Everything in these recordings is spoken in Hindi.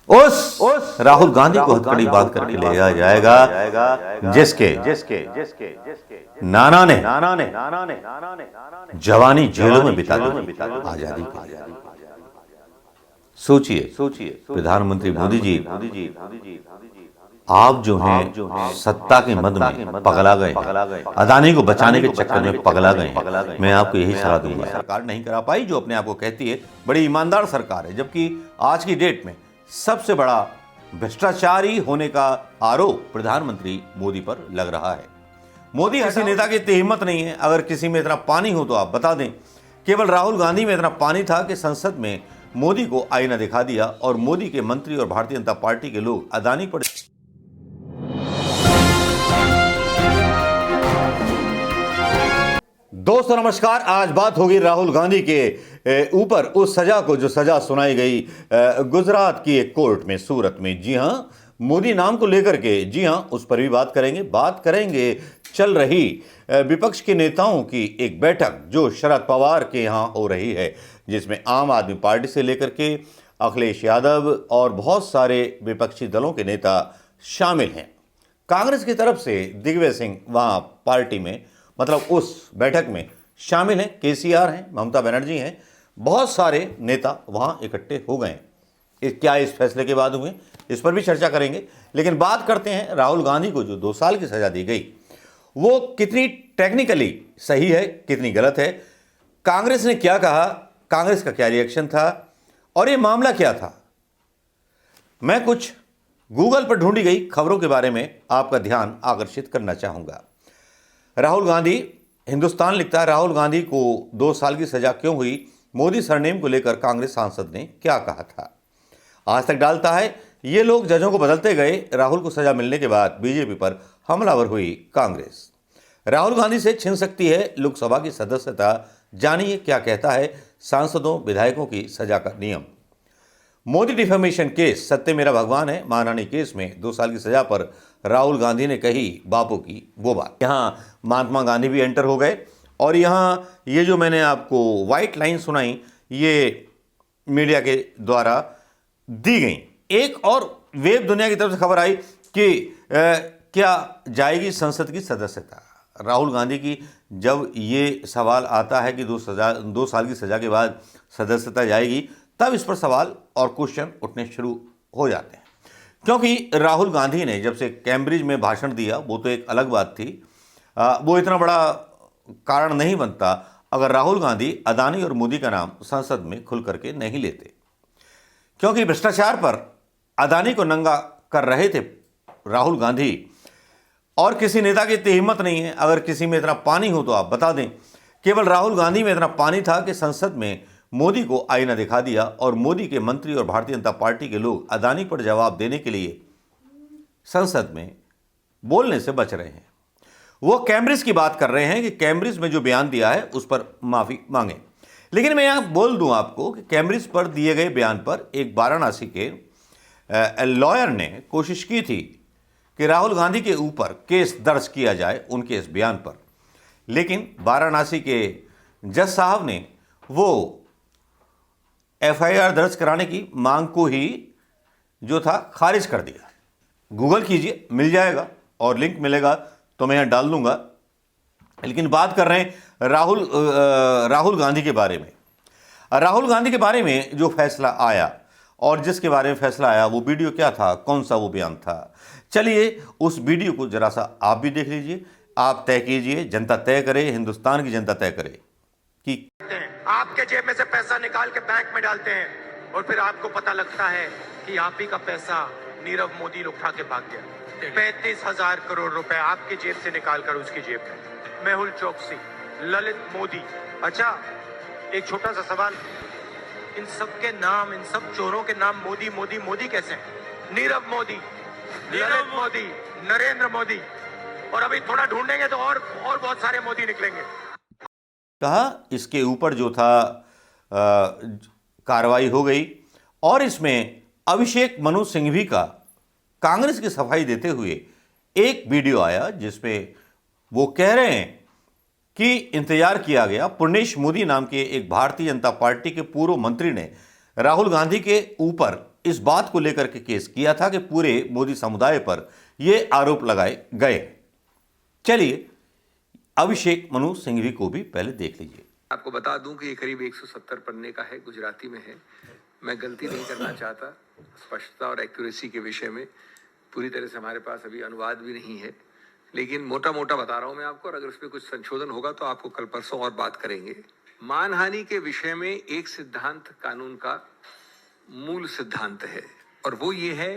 उस राहुल गांधी को हथकड़ी बांध करके ले जाया जाएगा जिसके नाना ने जवानी जेलों में बिता दी आजादी के लिए। सोचिए प्रधानमंत्री मोदी जी, आप जो हैं सत्ता के मद में पगला गए, अदानी को बचाने के चक्कर में पगला गए। मैं आपको यही सलाह दूंगा, सरकार नहीं करा पाई जो अपने आप को कहती है बड़ी ईमानदार सरकार है, जबकि आज की डेट में सबसे बड़ा भ्रष्टाचारी होने का आरोप प्रधानमंत्री मोदी पर लग रहा है। मोदी किसी नेता की इतनी हिम्मत नहीं है, अगर किसी में इतना पानी हो तो आप बता दें। केवल राहुल गांधी में इतना पानी था कि संसद में मोदी को आईना दिखा दिया और मोदी के मंत्री और भारतीय जनता पार्टी के लोग अदानी पर। दोस्तों नमस्कार, आज बात होगी राहुल गांधी के ऊपर उस सजा को जो सजा सुनाई गई गुजरात की एक कोर्ट में सूरत में। जी हां, मोदी नाम को लेकर के, जी हां, उस पर भी बात करेंगे चल रही विपक्ष के नेताओं की एक बैठक जो शरद पवार के यहां हो रही है, जिसमें आम आदमी पार्टी से लेकर के अखिलेश यादव और बहुत सारे विपक्षी दलों के नेता शामिल हैं। कांग्रेस की तरफ से दिग्विजय सिंह वहां पार्टी में, मतलब उस बैठक में शामिल हैं। केसीआर हैं, ममता बनर्जी हैं, बहुत सारे नेता वहां इकट्ठे हो गए। क्या इस फैसले के बाद हुए, इस पर भी चर्चा करेंगे। लेकिन बात करते हैं राहुल गांधी को जो 2 साल की सजा दी गई, वो कितनी टेक्निकली सही है, कितनी गलत है, कांग्रेस ने क्या कहा, कांग्रेस का क्या रिएक्शन था और ये मामला क्या था। मैं कुछ गूगल पर ढूंढी गई खबरों के बारे में आपका ध्यान आकर्षित करना चाहूंगा। राहुल गांधी, हिंदुस्तान लिखता है, राहुल गांधी को 2 साल की सजा क्यों हुई, मोदी सरनेम को लेकर कांग्रेस सांसद ने क्या कहा था। आज तक डालता है, ये लोग जजों को बदलते गए, राहुल को सजा मिलने के बाद बीजेपी पर हमलावर हुई कांग्रेस। राहुल गांधी से छिन सकती है लोकसभा की सदस्यता, जानिए क्या कहता है सांसदों विधायकों की सजा का नियम। मोदी डिफेमेशन केस, सत्य मेरा भगवान है मानहानि केस में 2 साल की सजा पर राहुल गांधी ने कही बापू की वो बात। यहाँ महात्मा गांधी भी एंटर हो गए और यहाँ ये जो मैंने आपको व्हाइट लाइन सुनाई, ये मीडिया के द्वारा दी गई। एक और वेब दुनिया की तरफ से खबर आई कि क्या जाएगी संसद की सदस्यता। राहुल गांधी की जब ये सवाल आता है कि 2 साल की सजा के बाद सदस्यता जाएगी, तब इस पर सवाल और क्वेश्चन उठने शुरू हो जाते हैं। क्योंकि राहुल गांधी ने जब से कैम्ब्रिज में भाषण दिया, वो तो एक अलग बात थी, वो इतना बड़ा कारण नहीं बनता अगर राहुल गांधी अदानी और मोदी का नाम संसद में खुल करके नहीं लेते। क्योंकि भ्रष्टाचार पर अदानी को नंगा कर रहे थे राहुल गांधी, और किसी नेता की इतनी हिम्मत नहीं है, अगर किसी में इतना पानी हो तो आप बता दें। केवल राहुल गांधी में इतना पानी था कि संसद में मोदी को आईना दिखा दिया और मोदी के मंत्री और भारतीय जनता पार्टी के लोग अदानी पर जवाब देने के लिए संसद में बोलने से बच रहे हैं। वो कैम्ब्रिज की बात कर रहे हैं कि कैम्ब्रिज में जो बयान दिया है उस पर माफी मांगे। लेकिन मैं यहां बोल दूं आपको कि कैम्ब्रिज पर दिए गए बयान पर एक वाराणसी के लॉयर ने कोशिश की थी कि राहुल गांधी के ऊपर केस दर्ज किया जाए उनके इस बयान पर, लेकिन वाराणसी के जज साहब ने वो एफआईआर दर्ज कराने की मांग को ही जो था खारिज कर दिया। गूगल कीजिए, मिल जाएगा और लिंक मिलेगा तो मैं यहां डाल दूंगा। लेकिन बात कर रहे हैं राहुल गांधी के बारे में। राहुल गांधी के बारे में जो फैसला आया और जिसके बारे में फैसला आया, वो वीडियो क्या था, कौन सा वो बयान था, चलिए उस वीडियो को जरा सा आप भी देख लीजिए। आप तय कीजिए, जनता तय करे, हिंदुस्तान की जनता तय करे कि आपके जेब में से पैसा निकाल के बैंक में डालते हैं और फिर आपको पता लगता है कि आप ही का पैसा नीरव मोदी उठा के भाग गया। 35,000 करोड़ रुपए आपके जेब से निकालकर उसकी जेब में। मेहुल चौकसी, ललित मोदी। अच्छा, एक छोटा सा सवाल, इन सब के नाम, इन सब चोरों के नाम मोदी मोदी मोदी कैसे हैं? नीरव मोदी, ललित मोदी, नरेंद्र मोदी, और अभी थोड़ा ढूंढेंगे तो और बहुत सारे मोदी निकलेंगे। कहा इसके ऊपर जो था कार्रवाई हो गई और इसमें अभिषेक मनु सिंघवी का कांग्रेस की सफाई देते हुए एक वीडियो आया, जिसमें वो कह रहे हैं कि इंतजार किया गया। पुर्णेश मोदी नाम के एक भारतीय जनता पार्टी के पूर्व मंत्री ने राहुल गांधी के ऊपर इस बात को लेकर के केस किया था कि पूरे मोदी समुदाय पर यह आरोप लगाए गए। चलिए अभिषेक मनु सिंघवी को भी पहले देख लीजिए। आपको बता दूं कि ये करीब 170 पन्ने का है, गुजराती में है। मैं गलती नहीं करना चाहता स्पष्टता और एक्यूरेसी के विषय में। पूरी तरह से हमारे पास अभी अनुवाद भी नहीं है, लेकिन मोटा मोटा बता रहा हूं मैं आपको, और अगर उसमें कुछ संशोधन होगा तो आपको कल परसों और बात करेंगे। मानहानि के विषय में एक सिद्धांत कानून का मूल सिद्धांत है, और वो ये है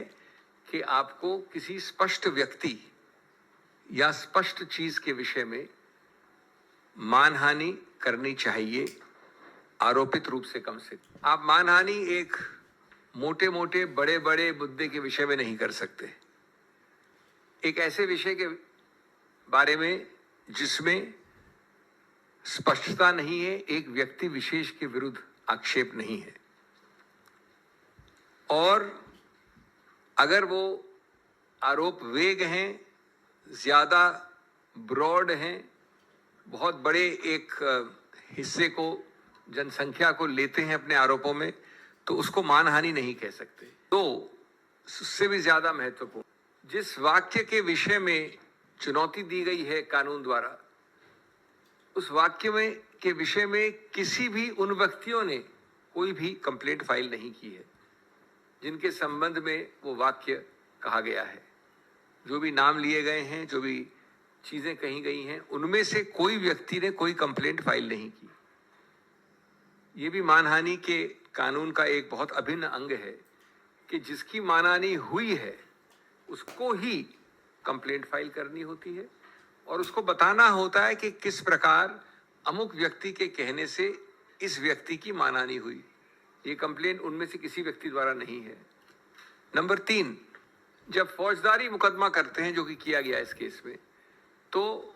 कि आपको किसी स्पष्ट व्यक्ति या स्पष्ट चीज के विषय में मानहानि करनी चाहिए, आरोपित रूप से कम से कम। आप मानहानि एक मोटे मोटे बड़े बड़े मुद्दे के विषय में नहीं कर सकते। एक ऐसे विषय के बारे में जिसमें स्पष्टता नहीं है, एक व्यक्ति विशेष के विरुद्ध आक्षेप नहीं है, और अगर वो आरोप वेग हैं, ज्यादा ब्रॉड हैं, बहुत बड़े एक हिस्से को, जनसंख्या को लेते हैं अपने आरोपों में, तो उसको मानहानि नहीं कह सकते। तो उससे भी ज्यादा महत्वपूर्ण, जिस वाक्य के विषय में चुनौती दी गई है कानून द्वारा, उस वाक्य में के विषय में किसी भी उन व्यक्तियों ने कोई भी कंप्लेंट फाइल नहीं की है जिनके संबंध में वो वाक्य कहा गया है। जो भी नाम लिए गए हैं, जो भी चीजें कही गई हैं, उनमें से कोई व्यक्ति ने कोई कंप्लेंट फाइल नहीं की। ये भी मानहानि के कानून का एक बहुत अभिन्न अंग है कि जिसकी मानहानि हुई है उसको ही कंप्लेंट फाइल करनी होती है, और उसको बताना होता है कि किस प्रकार अमुक व्यक्ति के कहने से इस व्यक्ति की मानहानि हुई। ये कंप्लेंट उनमें से किसी व्यक्ति द्वारा नहीं है। नंबर 3, जब फौजदारी मुकदमा करते हैं, जो कि किया गया इस केस में, तो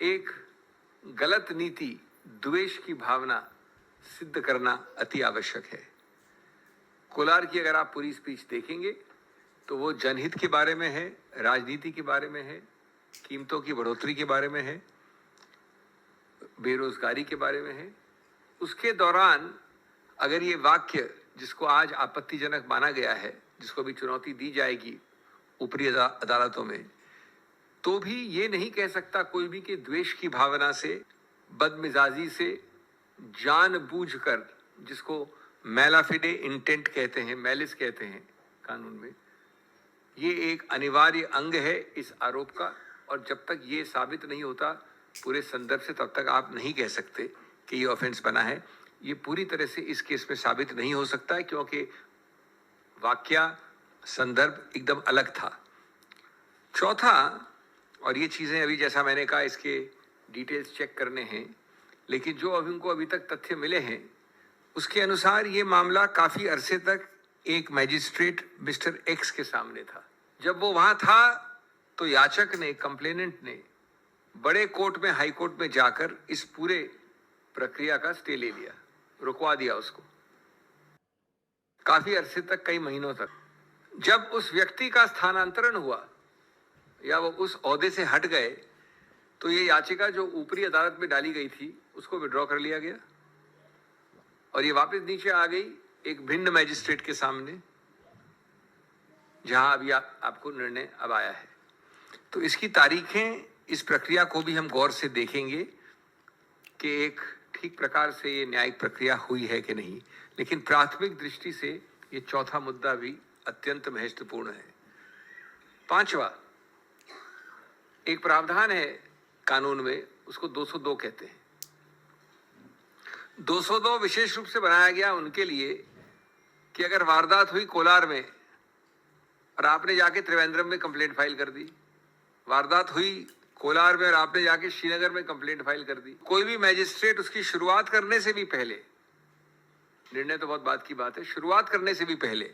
एक गलत नीति, द्वेष की भावना सिद्ध करना अति आवश्यक है। कोलार की अगर आप पूरी स्पीच देखेंगे तो वो जनहित के बारे में है, राजनीति के बारे में है, कीमतों की बढ़ोतरी के बारे में है, बेरोजगारी के बारे में है। उसके दौरान अगर ये वाक्य, जिसको आज आपत्तिजनक माना गया है, जिसको भी चुनौती दी जाएगी ऊपरी अदालतों में, तो भी ये नहीं कह सकता कोई भी कि द्वेष की भावना से, बदमिजाजी से, जानबूझकर, जिसको मैलाफिडे इंटेंट कहते हैं, मैलिस कहते हैं कानून में, ये एक अनिवार्य अंग है इस आरोप का। और जब तक ये साबित नहीं होता पूरे संदर्भ से, तब तक आप नहीं कह सकते कि ये ऑफेंस बना है। ये पूरी तरह से इस केस में साबित नहीं हो सकता है, क्योंकि वाक्या संदर्भ एकदम अलग था। चौथा, और ये चीजें अभी जैसा मैंने कहा इसके डिटेल्स चेक करने हैं, लेकिन जो हमको अभी तक तथ्य मिले हैं उसके अनुसार ये मामला काफी अरसे तक एक मैजिस्ट्रेट मिस्टर एक्स के सामने था। जब वो वहां था तो याचक ने, कंप्लेनेंट ने बड़े कोर्ट में, हाई कोर्ट में जाकर इस पूरे प्रक्रिया का स्टे ले लिया, रुकवा दिया उसको काफी अरसे तक, कई महीनों तक। जब उस व्यक्ति का स्थानांतरण हुआ या वो उस ओहदे से हट गए, तो ये याचिका जो ऊपरी अदालत में डाली गई थी उसको विड्रॉ कर लिया गया, और ये वापस नीचे आ गई एक भिन्न मैजिस्ट्रेट के सामने, जहां अभी आपको निर्णय अब आया है। तो इसकी तारीखें, इस प्रक्रिया को भी हम गौर से देखेंगे कि एक ठीक प्रकार से ये न्यायिक प्रक्रिया हुई है कि नहीं। लेकिन प्राथमिक दृष्टि से ये चौथा मुद्दा भी अत्यंत महत्वपूर्ण है। पांचवा, एक प्रावधान है कानून में, उसको 202 कहते हैं। 202 विशेष रूप से बनाया गया उनके लिए कि अगर वारदात हुई कोलार में और आपने जाके त्रिवेंद्रम में कंप्लेंट फाइल कर दी, वारदात हुई कोलार में और आपने जाके श्रीनगर में कंप्लेंट फाइल कर दी, कोई भी मैजिस्ट्रेट उसकी शुरुआत करने से भी पहले, निर्णय तो बहुत बात की बात है, शुरुआत करने से भी पहले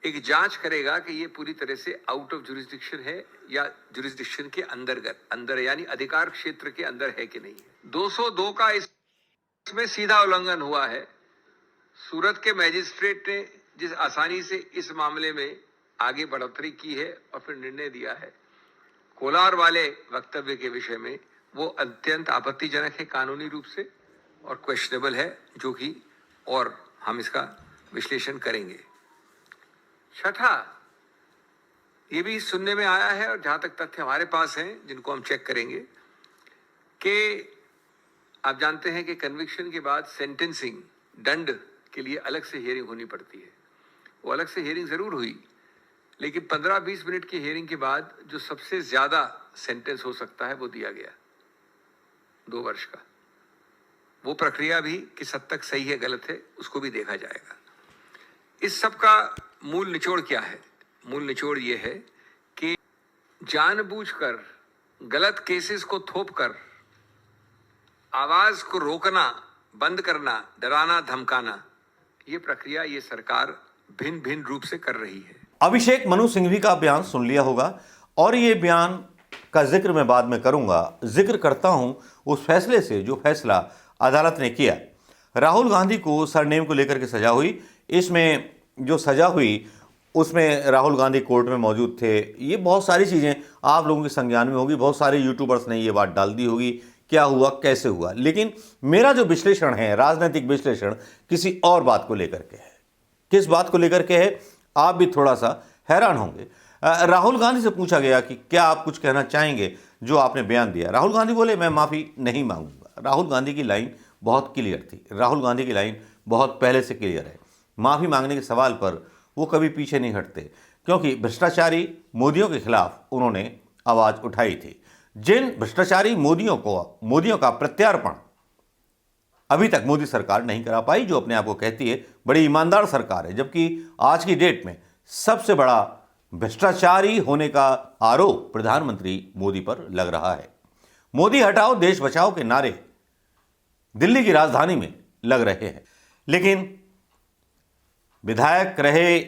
एक जांच करेगा कि ये पूरी तरह से आउट ऑफ जुरिस्डिक्शन है या जुरिस्डिक्शन के अंदर यानी अधिकार क्षेत्र के अंदर है कि नहीं। 202 का इसमें सीधा उल्लंघन हुआ है। सूरत के मैजिस्ट्रेट ने जिस आसानी से इस मामले में आगे बढ़ोतरी की है और फिर निर्णय दिया है, कोलार वाले वक्तव्य के विषय में, वो अत्यंत आपत्तिजनक है कानूनी रूप से और क्वेश्चनेबल है, जो कि और हम इसका विश्लेषण करेंगे। छठा, ये भी सुनने में आया है और जहां तक तथ्य हमारे पास हैं जिनको हम चेक करेंगे कि आप जानते हैं कि कन्विक्शन के बाद सेंटेंसिंग, दंड के लिए अलग से हियरिंग होनी पड़ती है। वो अलग से हियरिंग जरूर हुई, लेकिन 15-20 मिनट की हियरिंग के बाद जो सबसे ज्यादा सेंटेंस हो सकता है वो दिया गया, 2 वर्ष का। वो प्रक्रिया भी किस हद तक सही है गलत है उसको भी देखा जाएगा। इस सब का मूल निचोड़ क्या है? मूल निचोड़ ये है कि जानबूझकर गलत केसेस को थोपकर आवाज को रोकना, बंद करना, डराना, धमकाना, ये प्रक्रिया ये सरकार भिन्न भिन्न रूप से कर रही है। अभिषेक मनु सिंघवी का बयान सुन लिया होगा और ये बयान का जिक्र मैं बाद में करूंगा। जिक्र करता हूं उस फैसले से जो फैसला अदालत ने किया। राहुल गांधी को सरनेम को लेकर के सजा हुई। इसमें जो सजा हुई उसमें राहुल गांधी कोर्ट में मौजूद थे। ये बहुत सारी चीज़ें आप लोगों के संज्ञान में होगी, बहुत सारे यूट्यूबर्स ने ये बात डाल दी होगी क्या हुआ कैसे हुआ। लेकिन मेरा जो विश्लेषण है, राजनीतिक विश्लेषण, किसी और बात को लेकर के है। किस बात को लेकर के है आप भी थोड़ा सा हैरान होंगे। राहुल गांधी से पूछा गया कि क्या आप कुछ कहना चाहेंगे जो आपने बयान दिया। राहुल गांधी बोले मैं माफ़ी नहीं मांगूंगा। राहुल गांधी की लाइन बहुत क्लियर थी। राहुल गांधी की लाइन बहुत पहले से क्लियर है। माफ़ी मांगने के सवाल पर वो कभी पीछे नहीं हटते, क्योंकि भ्रष्टाचारी मोदियों के खिलाफ उन्होंने आवाज़ उठाई थी। जिन भ्रष्टाचारी मोदियों का प्रत्यार्पण अभी तक मोदी सरकार नहीं करा पाई, जो अपने आप को कहती है बड़ी ईमानदार सरकार है, जबकि आज की डेट में सबसे बड़ा भ्रष्टाचारी होने का आरोप प्रधानमंत्री मोदी पर लग रहा है। मोदी हटाओ देश बचाओ के नारे दिल्ली की राजधानी में लग रहे हैं। लेकिन विधायक रहे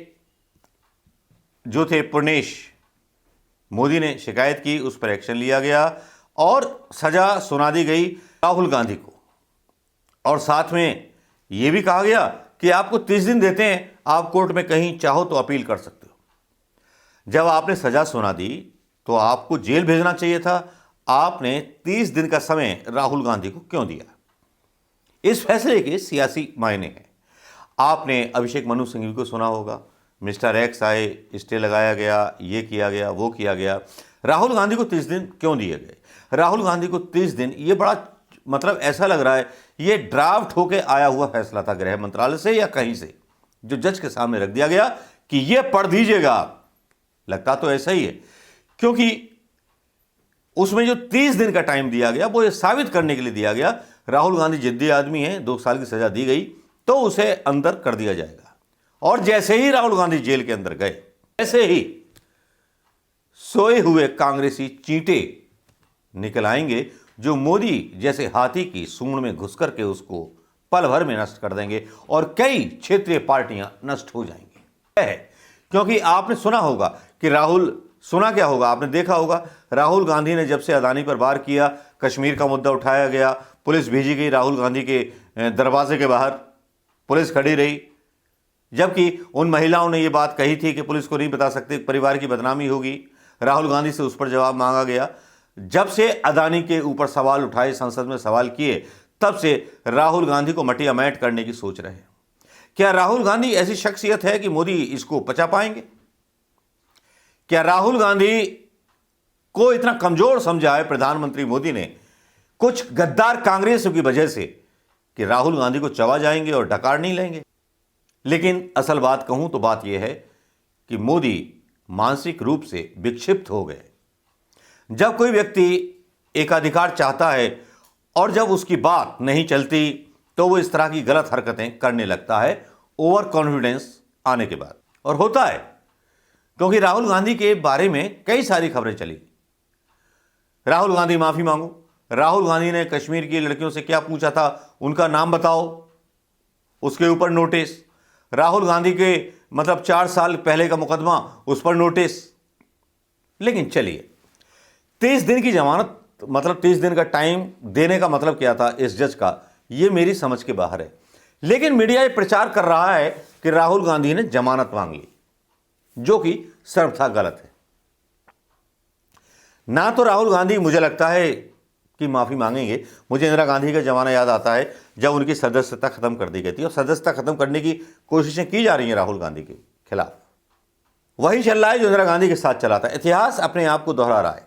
जो थे पुर्णेश, मोदी ने शिकायत की, उस पर एक्शन लिया गया और सजा सुना दी गई राहुल गांधी को। और साथ में यह भी कहा गया कि आपको 30 दिन देते हैं, आप कोर्ट में कहीं चाहो तो अपील कर सकते हो। जब आपने सजा सुना दी तो आपको जेल भेजना चाहिए था। आपने 30 दिन का समय राहुल गांधी को क्यों दिया? इस फैसले के सियासी मायने हैं। आपने अभिषेक मनु सिंघवी को सुना होगा, मिस्टर एक्स आए, स्टे लगाया गया, ये किया गया, वो किया गया। राहुल गांधी को 30 दिन क्यों दिए गए? राहुल गांधी को 30 दिन, ये बड़ा मतलब ऐसा लग रहा है ये ड्राफ्ट होके आया हुआ फैसला था गृह मंत्रालय से या कहीं से, जो जज के सामने रख दिया गया कि ये पढ़ दीजिएगा। लगता तो ऐसा ही है, क्योंकि उसमें जो 30 दिन का टाइम दिया गया वो ये साबित करने के लिए दिया गया राहुल गांधी जिद्दी आदमी है, 2 साल की सजा दी गई तो उसे अंदर कर दिया जाएगा। और जैसे ही राहुल गांधी जेल के अंदर गए, ऐसे ही सोए हुए कांग्रेसी चींटे निकल आएंगे जो मोदी जैसे हाथी की सूंड में घुस करके उसको पल भर में नष्ट कर देंगे और कई क्षेत्रीय पार्टियां नष्ट हो जाएंगी। है क्योंकि आपने सुना होगा कि सुना क्या होगा, आपने देखा होगा, राहुल गांधी ने जब से अदानी पर वार किया, कश्मीर का मुद्दा उठाया गया, पुलिस भेजी गई राहुल गांधी के दरवाजे के बाहर, पुलिस खड़ी रही, जबकि उन महिलाओं ने ये बात कही थी कि पुलिस को नहीं बता सकते, परिवार की बदनामी होगी। राहुल गांधी से उस पर जवाब मांगा गया। जब से अदानी के ऊपर सवाल उठाए, संसद में सवाल किए, तब से राहुल गांधी को मटियामेट करने की सोच रहे हैं। क्या राहुल गांधी ऐसी शख्सियत है कि मोदी इसको पचा पाएंगे? क्या राहुल गांधी को इतना कमजोर समझा है प्रधानमंत्री मोदी ने कुछ गद्दार कांग्रेस की वजह से कि राहुल गांधी को चबा जाएंगे और डकार नहीं लेंगे? लेकिन असल बात कहूं तो बात यह है कि मोदी मानसिक रूप से विक्षिप्त हो गए। जब कोई व्यक्ति एकाधिकार चाहता है और जब उसकी बात नहीं चलती तो वो इस तरह की गलत हरकतें करने लगता है, ओवर कॉन्फिडेंस आने के बाद। और होता है क्योंकि राहुल गांधी के बारे में कई सारी खबरें चली। राहुल गांधी माफी मांगो, राहुल गांधी ने कश्मीर की लड़कियों से क्या पूछा था, उनका नाम बताओ, उसके ऊपर नोटिस। राहुल गांधी के 4 साल पहले का मुकदमा, उस पर नोटिस। लेकिन चलिए, 30 दिन की जमानत 30 दिन का टाइम देने का मतलब क्या था इस जज का, यह मेरी समझ के बाहर है। लेकिन मीडिया ये प्रचार कर रहा है कि राहुल गांधी ने जमानत मांग ली, जो कि सर्वथा गलत है। ना तो राहुल गांधी मुझे लगता है कि माफी मांगेंगे। मुझे इंदिरा गांधी का जमाना याद आता है जब उनकी सदस्यता खत्म कर दी गई थी और सदस्यता खत्म करने की कोशिशें की जा रही हैं राहुल गांधी के खिलाफ। वही चल रहा है जो इंदिरा गांधी के साथ चला था। इतिहास अपने आप को दोहरा रहा है,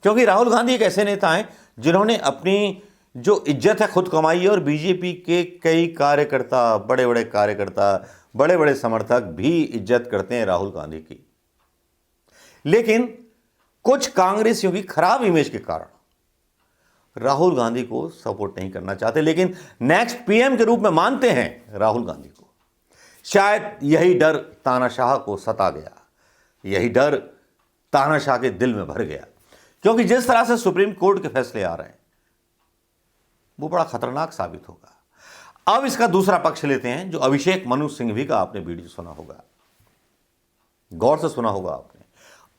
क्योंकि राहुल गांधी एक ऐसे नेता हैं जिन्होंने अपनी जो इज्जत है खुद कमाई है, और बीजेपी के कई कार्यकर्ता, बड़े बड़े कार्यकर्ता, बड़े बड़े समर्थक भी इज्जत करते हैं राहुल गांधी की। लेकिन कुछ कांग्रेसियों की खराब इमेज के कारण राहुल गांधी को सपोर्ट नहीं करना चाहते, लेकिन नेक्स्ट पीएम के रूप में मानते हैं राहुल गांधी को। शायद यही डर तानाशाह को सता गया, यही डर तानाशाह के दिल में भर गया, क्योंकि जिस तरह से सुप्रीम कोर्ट के फैसले आ रहे हैं वो बड़ा खतरनाक साबित होगा। अब इसका दूसरा पक्ष लेते हैं, जो अभिषेक मनु सिंघवी का आपने वीडियो सुना होगा, गौर से सुना होगा आपने।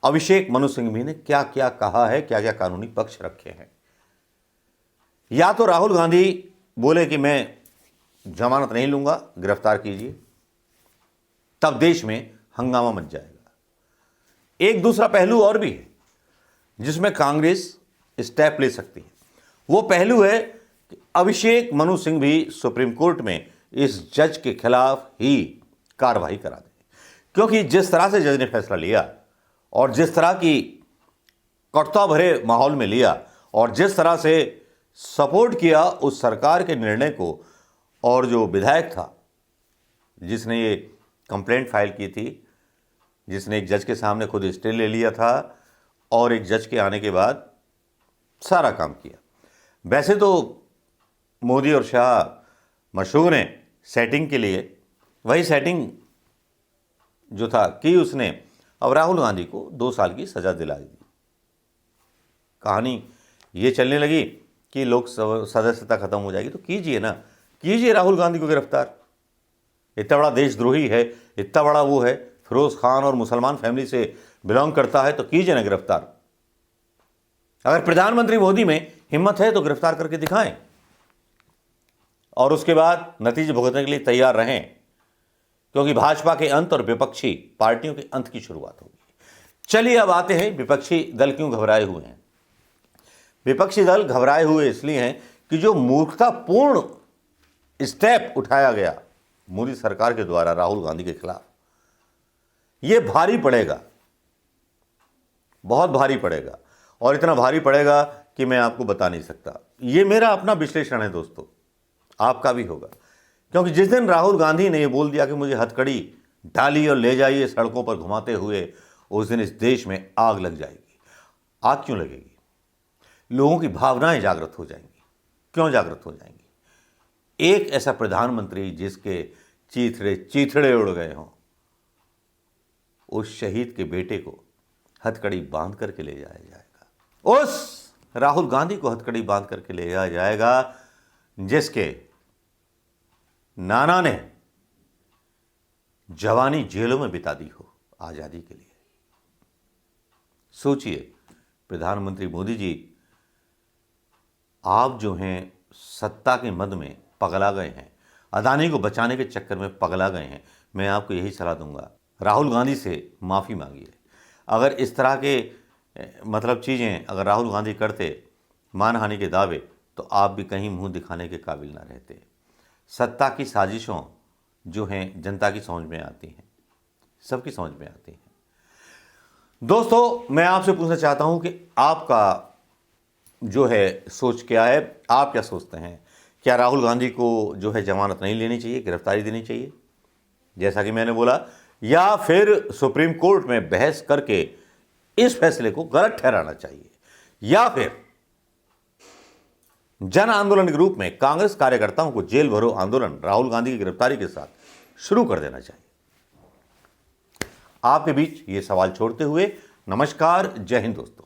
अभिषेक मनु सिंघवी ने क्या क्या कहा है, क्या क्या कानूनी पक्ष रखे हैं। या तो राहुल गांधी बोले कि मैं जमानत नहीं लूंगा, गिरफ्तार कीजिए, तब देश में हंगामा मच जाएगा। एक दूसरा पहलू और भी है जिसमें कांग्रेस स्टेप ले सकती है। वो पहलू है कि अभिषेक मनु सिंघवी सुप्रीम कोर्ट में इस जज के खिलाफ ही कार्रवाई करा दें, क्योंकि जिस तरह से जज ने फैसला लिया और जिस तरह की कटुता भरे माहौल में लिया और जिस तरह से सपोर्ट किया उस सरकार के निर्णय को, और जो विधायक था जिसने ये कंप्लेंट फाइल की थी, जिसने एक जज के सामने खुद स्टे ले लिया था और एक जज के आने के बाद सारा काम किया। वैसे तो मोदी और शाह मशहूर हैं सेटिंग के लिए, वही सेटिंग जो था कि उसने अब राहुल गांधी को 2 साल की सजा दिला दी। कहानी ये चलने लगी कि लोक सदस्यता खत्म हो जाएगी, तो कीजिए ना, कीजिए राहुल गांधी को गिरफ्तार। इतना बड़ा देशद्रोही है, इतना बड़ा वो है, फिरोज खान और मुसलमान फैमिली से बिलोंग करता है, तो कीजिए ना गिरफ्तार। अगर प्रधानमंत्री मोदी में हिम्मत है तो गिरफ्तार करके दिखाएं, और उसके बाद नतीजे भुगतने के लिए तैयार रहें, क्योंकि भाजपा के अंत और विपक्षी पार्टियों के अंत की शुरुआत होगी। चलिए अब आते हैं विपक्षी दल क्यों घबराए हुए हैं। विपक्षी दल घबराए हुए इसलिए हैं कि जो मूर्खतापूर्ण स्टेप उठाया गया मोदी सरकार के द्वारा राहुल गांधी के खिलाफ, यह भारी पड़ेगा, बहुत भारी पड़ेगा, और इतना भारी पड़ेगा कि मैं आपको बता नहीं सकता। यह मेरा अपना विश्लेषण है दोस्तों, आपका भी होगा, क्योंकि जिस दिन राहुल गांधी ने यह बोल दिया कि मुझे हथकड़ी डालिए और ले जाइए सड़कों पर घुमाते हुए, उस दिन इस देश में आग लग जाएगी। आग क्यों लगेगी? लोगों की भावनाएं जागृत हो जाएंगी। क्यों जागृत हो जाएंगी? एक ऐसा प्रधानमंत्री जिसके चीथड़े उड़ गए हों, उस शहीद के बेटे को हथकड़ी बांध करके ले जाया जाएगा। उस राहुल गांधी को हथकड़ी बांध करके ले जाया जाएगा जिसके नाना ने जवानी जेलों में बिता दी हो आजादी के लिए। सोचिए प्रधानमंत्री मोदी जी, आप जो हैं सत्ता के मद में पगला गए हैं, अदानी को बचाने के चक्कर में पगला गए हैं। मैं आपको यही सलाह दूंगा, राहुल गांधी से माफ़ी मांगिए। अगर इस तरह के मतलब चीज़ें अगर राहुल गांधी करते, मानहानि के दावे, तो आप भी कहीं मुंह दिखाने के काबिल ना रहते। सत्ता की साजिशों जो हैं जनता की समझ में आती हैं, सबकी समझ में आती हैं। दोस्तों, मैं आपसे पूछना चाहता हूं कि आपका जो है सोच क्या है, आप क्या सोचते हैं? क्या राहुल गांधी को जो है जमानत नहीं लेनी चाहिए, गिरफ्तारी देनी चाहिए जैसा कि मैंने बोला, या फिर सुप्रीम कोर्ट में बहस करके इस फैसले को गलत ठहराना चाहिए, या फिर जन आंदोलन के रूप में कांग्रेस कार्यकर्ताओं को जेल भरो आंदोलन राहुल गांधी की गिरफ्तारी के साथ शुरू कर देना चाहिए? आपके बीच ये सवाल छोड़ते हुए नमस्कार, जय हिंद दोस्तों।